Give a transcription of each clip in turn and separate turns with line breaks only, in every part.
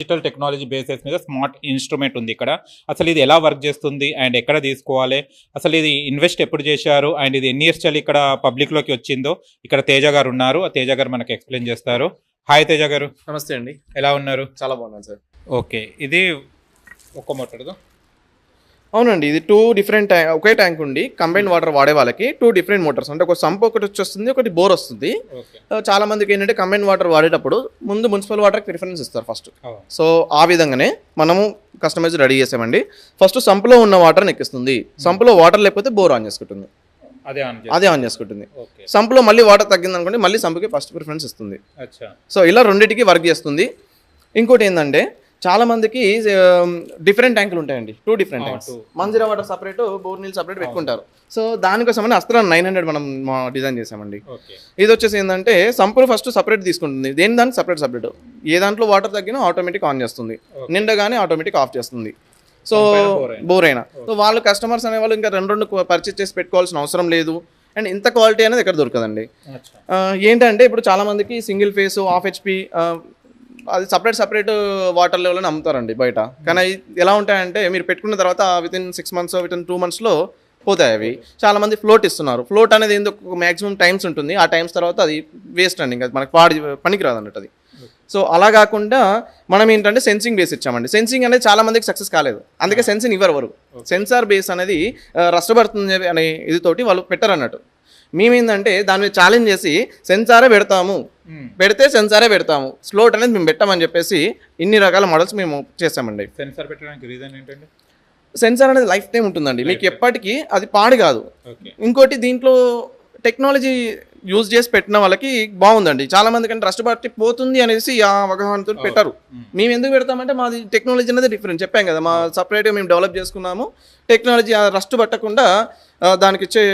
Digital technology bases మీద smart instrument ఉంది ఇక్కడ. అసలు ఇది ఎలా వర్క్ చేస్తుంది అండ్ ఎక్కడ తీసుకోవాలి, అసలు ఇది ఇన్వెస్ట్ ఎప్పుడు చేశారు అండ్ ఇది ఎన్ని ఇయర్స్ చలి ఇక్కడ పబ్లిక్లోకి వచ్చిందో ఇక్కడ తేజ గారు ఉన్నారు. ఆ తేజ గారు మనకు ఎక్స్ప్లెయిన్ చేస్తారు. హాయ్ తేజ గారు.
నమస్తే అండి.
ఎలా ఉన్నారు?
చాలా బాగున్నాను సార్.
ఓకే, ఇది ఒక్క మోటార్దు?
అవునండి, ఇది టూ డిఫరెంట్ ఒకే ట్యాంక్ ఉండి కంబైన్ వాటర్ వాడే వాళ్ళకి టూ డిఫరెంట్ మోటార్స్, అంటే ఒక సంప్ ఒకటి వచ్చేస్తుంది, ఒకటి బోర్ వస్తుంది. చాలా మందికి ఏంటంటే కంబైన్ వాటర్ వాడేటప్పుడు ముందు మున్సిపల్ వాటర్కి ప్రిఫరెన్స్ ఇస్తారు ఫస్ట్. సో ఆ విధంగానే మనము కస్టమైజ్ రెడీ చేసామండి. ఫస్ట్ సంప్లో ఉన్న వాటర్ ఎక్కిస్తుంది, సంప్లో వాటర్ లేకపోతే బోర్ ఆన్ చేసుకుంటుంది, అదే ఆన్ చేసుకుంటుంది. సంప్లో మళ్ళీ వాటర్ తగ్గింది అనుకోండి, మళ్ళీ సంప్కి ఫస్ట్ ప్రిఫరెన్స్ ఇస్తుంది. సో ఇలా రెండింటికి వర్క్ చేస్తుంది. ఇంకోటి ఏంటంటే చాలా మందికి డిఫరెంట్ ట్యాంకులు ఉంటాయండి, two different tanks. Manjira water separate, bore నీళ్ళు సపరేట్ పెట్టుకుంటారు. సో దానికోసమని అస్త్రా 900 మనం డిజైన్ చేసామండి. ఇది వచ్చేసి ఏంటంటే సంపులు ఫస్ట్ సపరేట్ తీసుకుంటుంది, దేని దానికి సపరేట్. ఏ దాంట్లో వాటర్ తగ్గినా ఆటోమేటిక్ ఆన్ చేస్తుంది, నిండగానే ఆటోమేటిక్ ఆఫ్ చేస్తుంది. సో బోర్ అయినా సో వాళ్ళు కస్టమర్స్ అనేవాళ్ళు ఇంకా రెండు పర్చేస్ చేసి పెట్టుకోవాల్సిన అవసరం లేదు. అండ్ ఇంత క్వాలిటీ అనేది ఎక్కడ దొరకదండి. ఏంటంటే ఇప్పుడు చాలా మందికి సింగిల్ ఫేస్ హాఫ్ హెచ్పి అది సపరేట్ వాటర్ లెవెల్ అని అమ్ముతారండి బయట. కానీ ఎలా ఉంటాయంటే మీరు పెట్టుకున్న తర్వాత వితిన్ 6 months వితిన్ 2 monthsలో పోతాయి అవి. చాలా మంది ఫ్లోట్ ఇస్తున్నారు. ఫ్లోట్ అనేది ఎందుకు మ్యాక్సిమం టైమ్స్ ఉంటుంది, ఆ టైమ్స్ తర్వాత అది వేస్ట్ అండి, ఇంకా మనకి పనికిరాదు అన్నట్టు అది. సో అలా కాకుండా మనం ఏంటంటే సెన్సింగ్ బేస్ ఇచ్చామండి. సెన్సింగ్ అనేది చాలా మందికి సక్సెస్ కాలేదు, అందుకే సెన్సింగ్ ఇవ్వరు. సెన్సార్ బేస్ అనేది రష్టపడుతుంది అనే ఇదితోటి వాళ్ళు పెట్టరు అన్నట్టు. మేమేందంటే దాని మీద ఛాలెంజ్ చేసి సెన్సారే పెడతాము, పెడితే సెన్సారే పెడతాము, స్లోట్ అనేది మేము పెట్టామని చెప్పేసి ఇన్ని రకాల మోడల్స్ మేము చేస్తామండి.
సెన్సార్ పెట్టడానికి రీజన్ ఏంటంటే
సెన్సార్ అనేది లైఫ్ టైం ఉంటుందండి, మీకు ఎప్పటికీ అది పాడు కాదు. ఇంకోటి దీంట్లో టెక్నాలజీ యూజ్ చేసి పెట్టిన వాళ్ళకి బాగుందండి. చాలా మంది కంటే రస్ట్ పట్టి పోతుంది అనేసి ఆ అవగాహనతో పెట్టారు. మేము ఎందుకు పెడతామంటే మాది టెక్నాలజీ అనేది డిఫరెంట్, చెప్పాం కదా, మా సపరేట్గా మేము డెవలప్ చేసుకున్నాము. టెక్నాలజీ ఆ రస్ట్ పట్టకుండా దానికి ఇచ్చే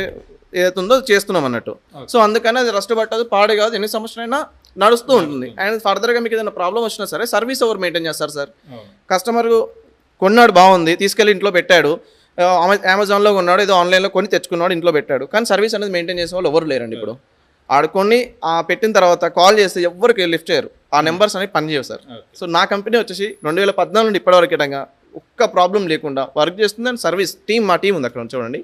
ఏదైతుందో చేస్తున్నాం అన్నట్టు. సో అందుకని అది రస్ట్ పట్టదు, పాడు కాదు, ఎన్ని సంవత్సరాలైనా నడుస్తూ ఉంటుంది. అండ్ ఫర్దర్గా మీకు ఏదైనా ప్రాబ్లం వచ్చినా సరే సర్వీస్ ఎవరు మెయింటైన్ చేస్తారు సార్? కస్టమర్ కొన్నాడు, బాగుంది, తీసుకెళ్ళి ఇంట్లో పెట్టాడు, అమెజాన్లో కొన్నాడు, ఏదో ఆన్లైన్లో కొని తెచ్చుకున్నాడు, ఇంట్లో పెట్టాడు, కానీ సర్వీస్ అనేది మెయింటైన్ చేసే వాళ్ళు ఎవరు లేరండి. ఇప్పుడు ఆడుకొని పెట్టిన తర్వాత కాల్ చేస్తే ఎవరికి లిఫ్ట్ చేయరు, ఆ నెంబర్స్ అనేవి పనిచేయవు సార్. సో నా కంపెనీ వచ్చేసి 2014 నుండి ఇప్పటివరకు ఇటంగా ఒక్క ప్రాబ్లం లేకుండా వర్క్ చేస్తుంది. అండ్ సర్వీస్ టీమ్, మా టీం ఉంది అక్కడ చూడండి,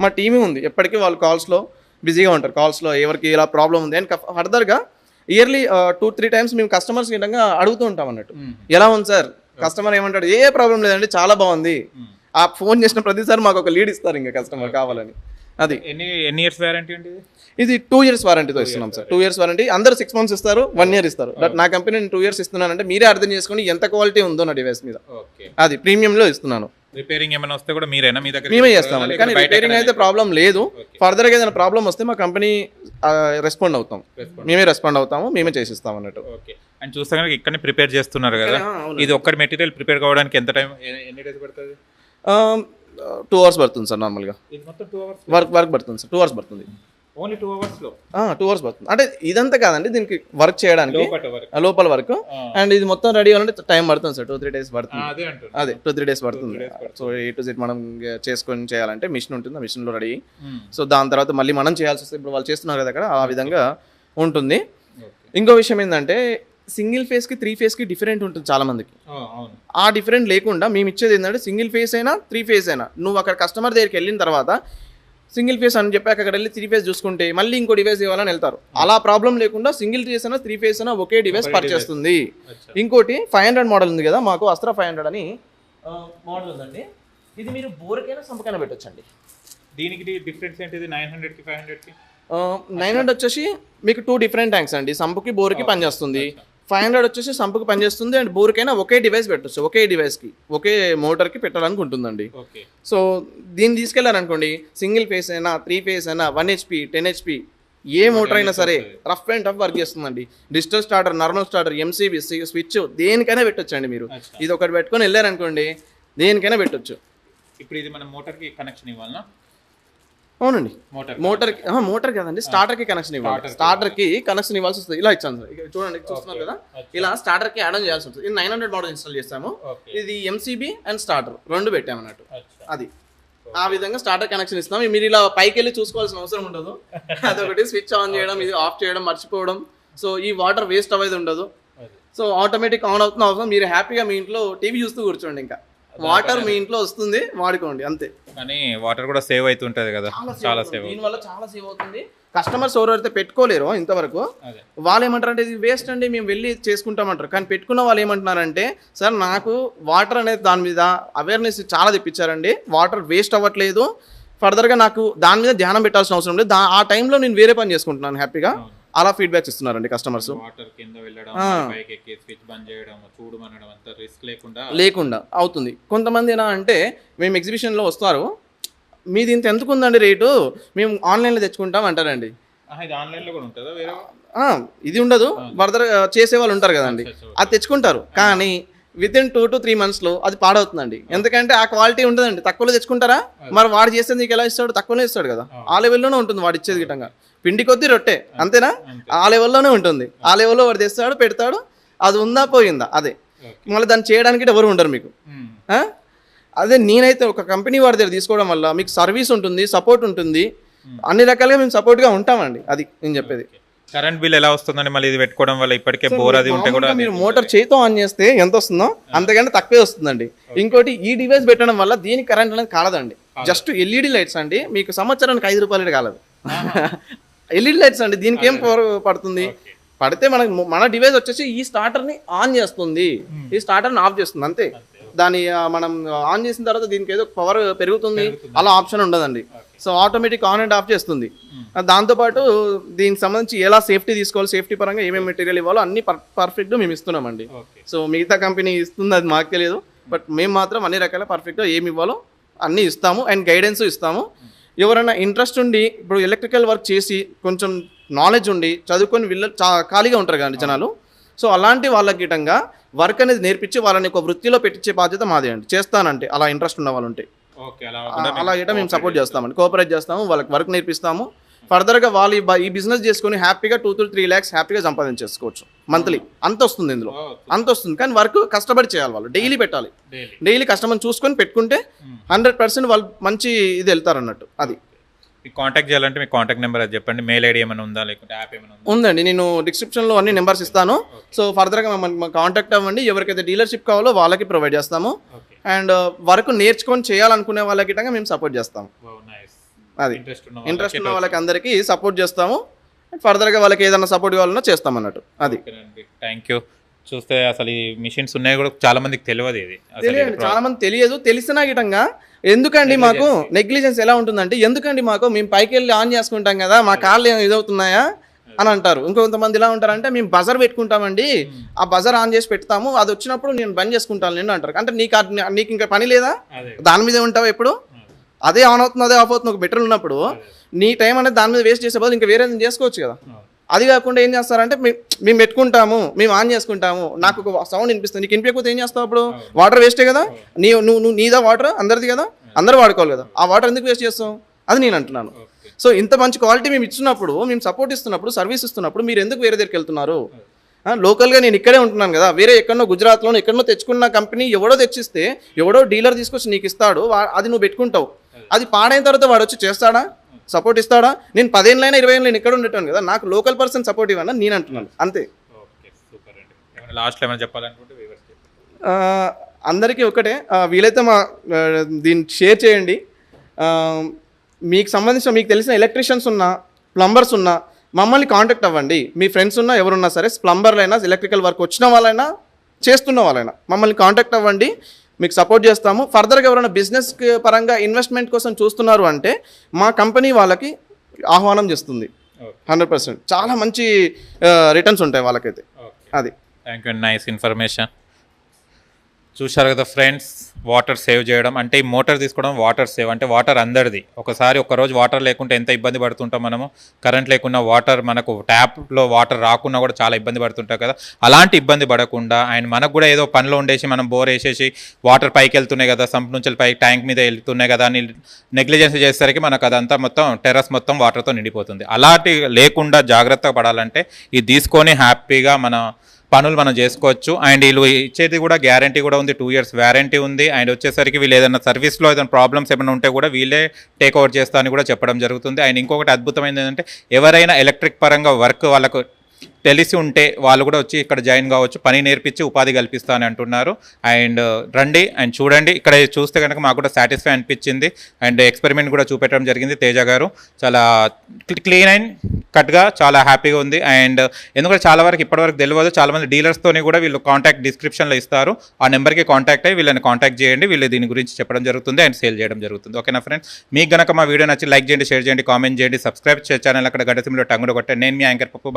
మా టీమే ఉంది. ఎప్పటికీ వాళ్ళు కాల్స్లో బిజీగా ఉంటారు, కాల్స్లో ఎవరికి ఇలా ప్రాబ్లం ఉంది అని. ఫర్దర్గా ఇయర్లీ 2-3 times మేము కస్టమర్స్ విధంగా అడుగుతూ ఉంటాం అన్నట్టు, ఎలా ఉంది సార్? కస్టమర్ ఏమంటాడు, ఏ ప్రాబ్లం లేదండి, చాలా బాగుంది. ఆ ఫోన్ చేసిన ప్రతిసారి మాకు ఒక లీడ్ ఇస్తారు ఇంకా కస్టమర్ కావాలని. అది
ఎన్ని ఇయర్స్ వారంటీ అండి?
ఇది 2 years వారంటీతో ఇస్తున్నాం సార్. 2 years warranty. అందరూ 6 months ఇస్తారు, 1 year ఇస్తారు. బట్ నా కంపెనీ నేను 2 years ఇస్తున్నానంటే మీరే అర్థం చేసుకుని ఎంత క్వాలిటీ ఉందో నా డివైస్ మీద. అది ప్రీమియంలో ఇస్తున్నాను.
రిపేరింగ్ ఏమైనా వస్తే కూడా మీరేనా, మీ దగ్గర
మేమే చేస్తామండి. కానీ రిపేరింగ్ అయితే ప్రాబ్లం లేదు. ఫర్దర్గా ఏదైనా ప్రాబ్లం వస్తే మా కంపెనీ రెస్పాండ్ అవుతాం, మేమే రెస్పాండ్ అవుతాము, మేమే చేసిస్తాం అన్నట్టు.
అండ్ చూస్తే కనుక ఇక్కడనే ప్రిపేర్ చేస్తున్నారు కదా, ఇది ఒక్కటి మెటీరియల్ ప్రిపేర్ కావడానికి ఎంత టైం, ఎన్ని డేస్ పడుతుంది?
2 hours పడుతుంది సార్. నార్మల్గా వర్క్ పడుతుంది సార్, 2 hours పడుతుంది.
ఓన్లీ 2 hours లో
2 hours పడుతుంది. అంటే ఇదంతా కాదండి, దీనికి వర్క్ చేయడానికి లోపల వర్క్. అండ్ ఇది మొత్తం రెడీ అవ్వాలంటే టైం పడుతుంది సార్, 2-3 days పడుతుంది. అదే 2-3 days పడుతుంది. సో A to Z మనం చేసుకొని చేయాలంటే మిషన్ ఉంటుంది, ఆ మిషన్లో రెడీ. సో దాని తర్వాత మళ్ళీ మనం చేయాల్సి వస్తే, ఇప్పుడు వాళ్ళు చేస్తున్నారు కదా అక్కడ, ఆ విధంగా ఉంటుంది. ఇంకో విషయం ఏంటంటే సింగిల్ ఫేస్కి 3 phase డిఫరెంట్ ఉంటుంది చాలా మందికి. ఆ డిఫరెంట్ లేకుండా మేము ఇచ్చేది ఏంటంటే సింగిల్ ఫేస్ అయినా 3 phase అయినా, నువ్వు అక్కడ కస్టమర్ దగ్గరికి వెళ్ళిన తర్వాత సింగిల్ ఫేస్ అని చెప్పి అక్కడ వెళ్ళి 3 phase చూసుకుంటే మళ్ళీ ఇంకో డివైస్ ఇవ్వాలని వెళ్తారు. అలా ప్రాబ్లం లేకుండా సింగిల్ ఫేస్ అయినా 3 phase అయినా ఒకే డివైస్ పనిచేస్తుంది. ఇంకోటి 500 మోడల్ ఉంది కదా, మాకు అస్త్రా 500 అని మోడల్ ఉందండి. ఇది మీరు బోర్కైనా సంపకైనా పెట్టొచ్చండి.
దీనికి డిఫరెన్స్ ఏంటిది 900కి 500కి?
900 వచ్చేసి మీకు 2 different ట్యాంక్స్ అండి, సంపుకి బోర్కి పనిచేస్తుంది. 500 వచ్చేసి సంపుకి పనిచేస్తుంది. అండ్ బోర్కైనా ఒకే డివైస్ పెట్టచ్చు, ఒకే డివైస్కి ఒకే మోటార్కి పెట్టడానికి ఉంటుందండి. సో దీన్ని తీసుకెళ్ళారనుకోండి, సింగిల్ ఫేస్ అయినా 3 phase అయినా 1 HP 10 HP ఏ మోటార్ అయినా సరే రఫ్ అండ్ టఫ్ వర్క్ చేస్తుందండి. Digital starter, normal starter, MCB switch దేనికైనా పెట్టొచ్చండి. మీరు ఇది ఒకటి పెట్టుకొని వెళ్ళారనుకోండి, దేనికైనా పెట్టొచ్చు.
ఇప్పుడు ఇది మన మోటార్కి కనెక్షన్ ఇవ్వాలనా?
అవునండి, మోటార్ కదండి, స్టార్టర్కి కనెక్షన్ ఇవ్వాలి. స్టార్టర్కి కనెక్షన్ ఇవ్వాల్సి వస్తుంది. ఇలా ఇచ్చాను సార్, చూడండి చూస్తున్నారు కదా, ఇలా స్టార్టర్కి యాడ్ ఆన్ చేయాల్సి వస్తుంది. ఇది 900 మోడల్ ఇన్స్టాల్ చేస్తాము. ఇది MCB అండ్ స్టార్టర్ 2 పెట్టాము అన్నట్టు. అది ఆ విధంగా స్టార్టర్ కనెక్షన్ ఇస్తాం. మీరు ఇలా పైకి వెళ్ళి చూసుకోవాల్సిన అవసరం ఉండదు. అదొకటి స్విచ్ ఆన్ చేయడం, ఇది ఆఫ్ చేయడం మర్చిపోవడం. సో ఈ వాటర్ వేస్ట్ అవ్వేది ఉండదు. సో ఆటోమేటిక్ ఆన్ అవుతున్న అవసరం, మీరు హ్యాపీగా మీ ఇంట్లో టీవీ చూస్తూ కూర్చోండి, ఇంకా వాటర్ మీ ఇంట్లో వస్తుంది, వాడుకోండి అంతే.
కానీ వాటర్ కూడా సేవ్ అవుతుంటది కదా, చాలా సేవ్.
దీనివల్ల చాలా సేవ్ అవుతుంది. కస్టమర్స్ ఎవరైతే పెట్టుకోలేరో ఇంతవరకు వాళ్ళు ఏమంటారంటే ఇది వేస్ట్ అండి మేము వెళ్ళి చేసుకుంటామంటారు. కానీ పెట్టుకున్న వాళ్ళు ఏమంటున్నారంటే సార్ నాకు వాటర్ అనేది దాని మీద అవేర్నెస్ చాలా తెప్పించారండి, వాటర్ వేస్ట్ అవ్వట్లేదు, ఫర్దర్గా నాకు దాని మీద ధ్యానం పెట్టాల్సిన అవసరం లేదు, ఆ టైంలో నేను వేరే పని చేసుకుంటున్నాను హ్యాపీగా, అలా ఫీడ్బ్యాక్స్ ఇస్తున్నారండి కస్టమర్స్.
వాటర్ కింద వెళ్ళడం, పైకి ఎక్కి స్విచ్ బంద్ చేయడం, చూడమనడం అంత రిస్క్ లేకుండా అవుతుంది. కొంతమంది ఎలా అంటే మేము ఎగ్జిబిషన్లో వస్తారు, మీది ఇంత ఎందుకు ఉందండి రేటు, మేము ఆన్లైన్లో తెచ్చుకుంటాం అంటారండి. ఇది ఆన్లైన్లో కూడా ఉంటుందా వేరే?
ఇది ఉండదు, ఫర్దర్ చేసే వాళ్ళు ఉంటారు కదండి, అది తెచ్చుకుంటారు. కానీ వితిన్ 2 to 3 months అది పాడవుతుందండి. ఎందుకంటే ఆ క్వాలిటీ ఉంటుందండి. తక్కువలో తెచ్చుకుంటారా, మరి వాడు చేస్తే నీకు ఎలా ఇస్తాడు, తక్కువలో ఇస్తాడు కదా, ఆ లెవెల్లోనే ఉంటుంది వాడు ఇచ్చేది గిట్టంగా. పిండి కొద్దీ రొట్టె అంతేనా, ఆ లెవెల్లోనే ఉంటుంది. ఆ లెవెల్లో వాడు తెస్తాడు, పెడతాడు, అది ఉందా పోయిందా అదే, మళ్ళీ దాన్ని చేయడానికి ఎవరు ఉండరు మీకు. అదే నేనైతే ఒక కంపెనీ వాడి దగ్గర తీసుకోవడం వల్ల మీకు సర్వీస్ ఉంటుంది, సపోర్ట్ ఉంటుంది, అన్ని రకాలుగా మేము సపోర్ట్గా ఉంటామండి. అది నేను చెప్పేది.
కరెంట్ బిల్ ఎలా వస్తుందండి మళ్ళీ ఇది పెట్టుకోవడం వల్ల? ఇప్పటికే బోర్ అది ఉంటే కూడా
మీరు మోటార్ చేతితో ఆన్ చేస్తే ఎంత వస్తుందో అంతకంటే తక్కువే వస్తుందండి. ఇంకోటి ఈ డివైస్ పెట్టడం వల్ల దీనికి కరెంట్ అనేది కాలదండి, జస్ట్ ఎల్ఈడి లైట్స్ అండి, మీకు సంవత్సరానికి 5 రూపాయలు కాలదు. ఎల్ఈడి లైట్స్ అండి, దీనికి ఏం పవర్ పడుతుంది, పడితే మన డివైస్ వచ్చేసి ఈ స్టార్టర్ని ఆన్ చేస్తుంది, ఈ స్టార్టర్ని ఆఫ్ చేస్తుంది అంతే. దాని మనం ఆన్ చేసిన తర్వాత దీనికి ఏదో పవర్ పెరుగుతుంది అలా ఆప్షన్ ఉండదండి. So automatic on and of చేస్తుంది. దాంతోపాటు దీనికి సంబంధించి ఎలా సేఫ్టీ తీసుకోవాలి, సేఫ్టీ పరంగా ఏమేమి మెటీరియల్ ఇవ్వాలో అన్ని పర్ఫెక్ట్గా మేము ఇస్తున్నామండి. సో మిగతా కంపెనీ ఇస్తుంది అది మాకు తెలియదు, బట్ మేము మాత్రం అన్ని రకాల పర్ఫెక్ట్గా ఏమి ఇవ్వాలో అన్నీ ఇస్తాము అండ్ గైడెన్స్ ఇస్తాము. ఎవరైనా ఇంట్రెస్ట్ ఉండి ఇప్పుడు ఎలక్ట్రికల్ వర్క్ చేసి కొంచెం నాలెడ్జ్ ఉండి చదువుకొని వీళ్ళు ఖాళీగా ఉంటారు కదండి జనాలు, సో అలాంటి వాళ్ళకి గిటంగా వర్క్ అనేది నేర్పించి వాళ్ళని ఒక వృత్తిలో పెట్టించే బాధ్యత మాదే అండి. చేస్తానంటే అలా ఇంట్రెస్ట్ ఉన్న వాళ్ళు ఉంటే అలా గిట మేము సపోర్ట్ చేస్తామండి, కోఆపరేట్ చేస్తాము, వాళ్ళకి వర్క్ నేర్పిస్తాము. ఫర్దర్గా వాళ్ళు ఈ బిజినెస్ చేసుకుని హ్యాపీగా 2 to 3 lakhs హ్యాపీగా సంపాదించేసుకోవచ్చు మంత్లీ. అంత వస్తుంది ఇందులో, అంత వస్తుంది. కానీ వర్క్ కష్టపడి చేయాలి, వాళ్ళు డైలీ పెట్టాలి, డైలీ కస్టమర్ని చూసుకొని పెట్టుకుంటే 100% వాళ్ళు మంచి ఇది వెళ్తారు అన్నట్టు. అది
కాంటాక్ట్ చేయాలంటే మీ కాంటాక్ట్ నెంబర్ అది చెప్పండి, మెయిల్ ఐడి ఏమైనా ఉందా లేకుంటే యాప్ ఏమైనా ఉందా?
ఉందండి, నేను డిస్క్రిప్షన్లో అన్ని నెంబర్స్ ఇస్తాను. సో ఫర్దర్గా మమ్మల్ని కాంటాక్ట్ అవ్వండి, ఎవరికైతే డీలర్షిప్ కావాలో వాళ్ళకి ప్రొవైడ్ చేస్తాము. అండ్ వర్క్ నేర్చుకొని చేయాలనుకునే వాళ్ళకి మేము సపోర్ట్ చేస్తాము. అది ఇంట్రెస్ట్ ఉన్న వాళ్ళకి అందరికీ సపోర్ట్ చేస్తాము. ఫర్దర్గా వాళ్ళకి ఏదైనా సపోర్ట్ కావాలన్నా చేస్తాం అన్నట్టు. అది
థ్యాంక్ యూ. చూస్తే అసలు ఈ మిషన్స్ ఉన్నాయి కూడా చాలా మందికి తెలియదు, ఇది
తెలియదు, చాలా మంది తెలియదు. తెలిసినా గిటంగా ఎందుకండి మాకు నెగ్లిజెన్స్ ఎలా ఉంటుందంటే, ఎందుకండి మాకు మేము పైకి వెళ్ళి ఆన్ చేసుకుంటాం కదా, మా కాళ్ళు ఇదవుతున్నాయా అని అంటారు. ఇంకొంతమంది ఎలా ఉంటారంటే మేము బజర్ పెట్టుకుంటామండి, ఆ బజర్ ఆన్ చేసి పెడతాము, అది వచ్చినప్పుడు నేను బంద్ చేసుకుంటాను నేను అంటారు. అంటే నీకు ఇంకా పని లేదా, దాని మీదే ఉంటావు ఎప్పుడు, అదే ఆన్ అవుతుంది అదే ఆఫ్ అవుతుంది. ఒక మెటీరియల్ ఉన్నప్పుడు నీ టైం అనేది దాని మీద వేస్ట్ చేసే బదులు ఇంకా వేరే చేసుకోవచ్చు కదా. అది కాకుండా ఏం చేస్తారంటే మేము పెట్టుకుంటాము, మేము ఆన్ చేసుకుంటాము, నాకు ఒక సౌండ్ వినిపిస్తుంది, నీకు వినిపించకపోతే ఏం చేస్తావు అప్పుడు? వాటర్ వేస్టే కదా, నువ్వు నీదా వాటర్, అందరిది కదా, అందరూ వాడుకోవాలి కదా, ఆ వాటర్ ఎందుకు వేస్ట్ చేస్తావు, అది నేను అంటున్నాను. సో ఇంత మంచి క్వాలిటీ మేము ఇచ్చినప్పుడు, మేము సపోర్ట్ ఇస్తున్నప్పుడు, సర్వీస్ ఇస్తున్నప్పుడు మీరు ఎందుకు వేరే దగ్గరికి వెళ్తున్నారు? లోకల్గా నేను ఇక్కడే ఉంటున్నాను కదా, వేరే ఎక్కడో గుజరాత్లోనో ఎక్కడో తెచ్చుకున్న కంపెనీ ఎవడో తెచ్చిస్తే, ఎవడో డీలర్ తీసుకొచ్చి నీకు ఇస్తాడు, అది నువ్వు పెట్టుకుంటావు. అది పాడైన తర్వాత వాడు వచ్చి చేస్తాడా, సపోర్ట్ ఇస్తాడా? నేను 10 ఏళ్ళైనా 20 ఏళ్ళు నేను ఇక్కడ ఉండేటాను కదా, నాకు లోకల్ పర్సన్ సపోర్ట్ ఇవ్వనా నేను అంటున్నాను అంతే.
లాస్ట్లో ఏమైనా చెప్పాలనుకుంటే
అందరికీ ఒకటే, వీలైతే మా దీన్ని షేర్ చేయండి. మీకు సంబంధించిన మీకు తెలిసిన ఎలక్ట్రీషియన్స్ ఉన్నా, ప్లంబర్స్ ఉన్నా మమ్మల్ని కాంటాక్ట్ అవ్వండి. మీ ఫ్రెండ్స్ ఉన్నా ఎవరున్నా సరే, ప్లంబర్లైనా, ఎలక్ట్రికల్ వర్క్ వచ్చిన వాళ్ళైనా, చేస్తున్న వాళ్ళైనా మమ్మల్ని కాంటాక్ట్ అవ్వండి, మీకు సపోర్ట్ చేస్తాము. ఫర్దర్గా ఎవరైనా బిజినెస్ పరంగా ఇన్వెస్ట్మెంట్ కోసం చూస్తున్నారు అంటే మా కంపెనీ వాళ్ళకి ఆహ్వానం చేస్తుంది 100%. చాలా మంచి రిటర్న్స్ ఉంటాయి వాళ్ళకైతే. అది
థ్యాంక్ యూ, నైస్ ఇన్ఫర్మేషన్. చూశారు కదా ఫ్రెండ్స్, వాటర్ సేవ్ చేయడం అంటే ఈ మోటార్ తీసుకోవడం వాటర్ సేవ్ అంటే వాటర్ అందరిది. ఒకసారి ఒక్కరోజు వాటర్ లేకుంటే ఎంత ఇబ్బంది పడుతుంటాం మనము, కరెంట్ లేకున్నా వాటర్ మనకు ట్యాప్లో వాటర్ రాకున్నా కూడా చాలా ఇబ్బంది పడుతుంటాం కదా. అలాంటి ఇబ్బంది పడకుండా అండ్ మనకు కూడా ఏదో పనిలో ఉండేసి మనం బోర్ వేసేసి వాటర్ పైకి వెళ్తున్నాయి కదా, సంప్ నుంచి పైకి ట్యాంక్ మీద వెళ్తున్నాయి కదా అని నెగ్లిజెన్స్ చేసేసరికి మనకు అదంతా మొత్తం టెర్రస్ మొత్తం వాటర్తో నిండిపోతుంది. అలాంటి లేకుండా జాగ్రత్తగా పడాలంటే ఇది తీసుకొని హ్యాపీగా మన పనులు మనం చేసుకోవచ్చు. అండ్ వీళ్ళు ఇచ్చేది కూడా గ్యారంటీ కూడా ఉంది, 2 years వ్యారంటీ ఉంది. అండ్ వచ్చేసరికి వీళ్ళు ఏదైనా సర్వీస్లో ఏదైనా ప్రాబ్లమ్స్ ఏమైనా ఉంటే కూడా వీళ్ళే టేక్ ఓవర్ చేస్తా అని కూడా చెప్పడం జరుగుతుంది. అండ్ ఇంకొకటి అద్భుతమైనది ఏంటంటే ఎవరైనా ఎలక్ట్రిక్ పరంగా వర్క్ వాళ్ళకు తెలిసి ఉంటే వాళ్ళు కూడా వచ్చి ఇక్కడ జాయిన్ కావచ్చు, పని నేర్పించి ఉపాధి కల్పిస్తానని అంటున్నారు. అండ్ రండి అండ్ చూడండి. ఇక్కడ చూస్తే కనుక మాకు కూడా సాటిస్ఫై అనిపించింది. అండ్ ఎక్స్పెరిమెంట్ కూడా చూపెట్టడం జరిగింది తేజ గారు. చాలా క్లీన్ అండ్ కట్గా చాలా హ్యాపీగా ఉంది. అండ్ ఎందుకంటే చాలా వరకు ఇప్పటివరకు తెలియదు, చాలామంది డీలర్స్తోని కూడా వీళ్ళు కాంటాక్ట్ డిస్క్రిప్షన్లో ఇస్తారు. ఆ నెంబర్కి కాంటాక్ట్ అయ్యి వీళ్ళని కాంటాక్ట్ చేయండి. వీళ్ళు దీని గురించి చెప్పడం జరుగుతుంది అండ్ సేల్ చేయడం జరుగుతుంది. ఓకేనా ఫ్రెండ్స్, మీకు గనక మా వీడియో నచ్చి లైక్ చేయండి, షేర్ చేయండి, కామెంట్ చేయండి, సబ్స్క్రైబ్ ఛానల్ అక్కడ గడ్డ సింబల్ టంగుడు కొట్టండి. నేను మీ యాంకర్ పప్పు.